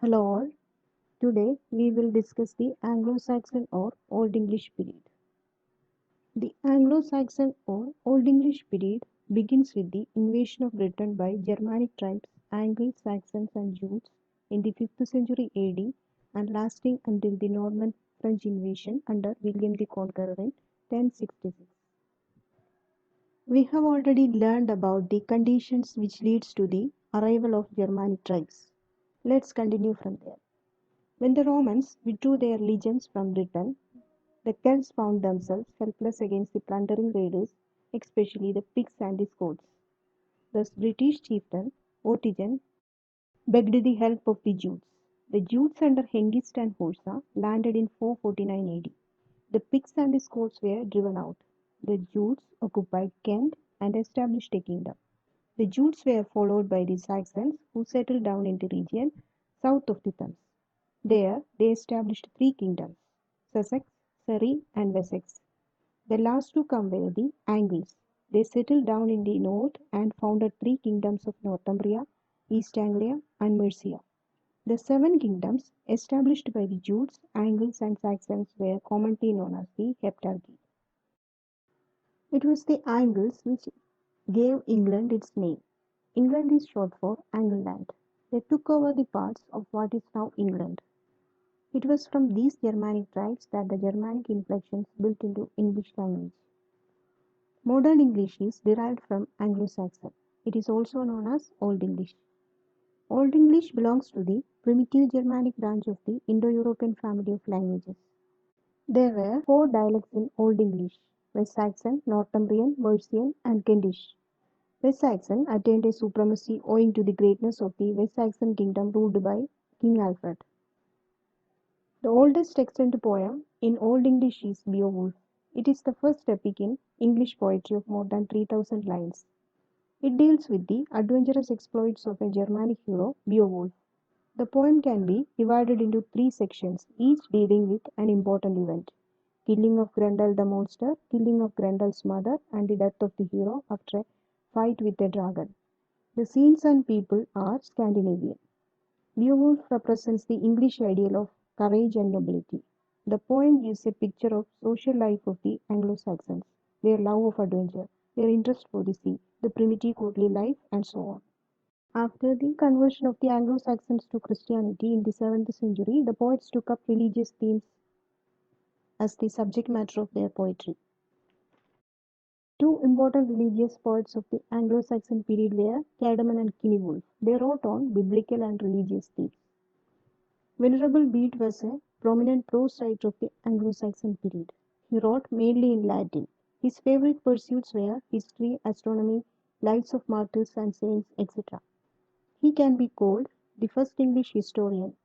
Hello all. Today we will discuss the Anglo-Saxon or Old English period. The Anglo-Saxon or Old English period begins with the invasion of Britain by Germanic tribes, Anglo-Saxons and Jutes in the 5th century AD and lasting until the Norman French invasion under William the Conqueror in 1066. We have already learned about the conditions which leads to the arrival of Germanic tribes. Let's continue from there. When the Romans withdrew their legions from Britain, the Celts found themselves helpless against the plundering raiders, especially the Picts and the Scots. Thus, British chieftain Vortigern begged the help of the Jutes. The Jutes under Hengist and Horsa landed in 449 AD. The Picts and the Scots were driven out. The Jutes occupied Kent and established a kingdom. The Jutes were followed by the Saxons, who settled down in the region south of the Thames. There, they established three kingdoms, Sussex, Surrey, and Wessex. The last to come were the Angles. They settled down in the north and founded three kingdoms of Northumbria, East Anglia, and Mercia. The seven kingdoms established by the Jutes, Angles, and Saxons were commonly known as the Heptarchy. It was the Angles which gave England its name. England is short for Angleland. They took over the parts of what is now England. It was from these Germanic tribes that the Germanic inflections built into English language. Modern English is derived from Anglo-Saxon. It is also known as Old English. Old English belongs to the primitive Germanic branch of the Indo-European family of languages. There were four dialects in Old English: West Saxon, Northumbrian, Mercian, and Kentish. West Saxon attained a supremacy owing to the greatness of the West Saxon kingdom ruled by King Alfred. The oldest extant poem in Old English is Beowulf. It is the first epic in English poetry of more than 3000 lines. It deals with the adventurous exploits of a Germanic hero, Beowulf. The poem can be divided into three sections, each dealing with an important event: killing of Grendel the monster, killing of Grendel's mother, and the death of the hero after a fight with a dragon. The scenes and people are Scandinavian. Beowulf represents the English ideal of courage and nobility. The poem gives a picture of social life of the Anglo-Saxons, their love of adventure, their interest for the sea, the primitive courtly life, and so on. After the conversion of the Anglo-Saxons to Christianity in the 7th century, the poets took up religious themes as the subject matter of their poetry. Two important religious poets of the Anglo-Saxon period were Cædmon and Cynewulf. They wrote on biblical and religious themes. Venerable Bede was a prominent prose writer of the Anglo-Saxon period. He wrote mainly in Latin. His favorite pursuits were history, astronomy, lives of martyrs and saints, etc. He can be called the first English historian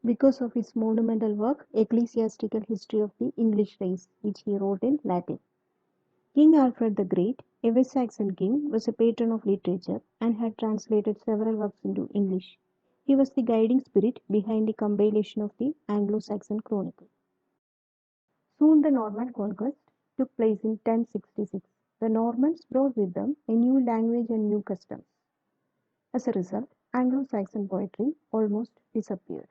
because of his monumental work, Ecclesiastical History of the English Race, which he wrote in Latin. King Alfred the Great, a West Saxon king, was a patron of literature and had translated several works into English. He was the guiding spirit behind the compilation of the Anglo-Saxon Chronicle. Soon the Norman conquest took place in 1066. The Normans brought with them a new language and new customs. As a result, Anglo-Saxon poetry almost disappeared.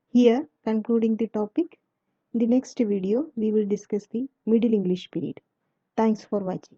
Here, concluding the topic, in the next video we will discuss the Middle English period. Thanks for watching.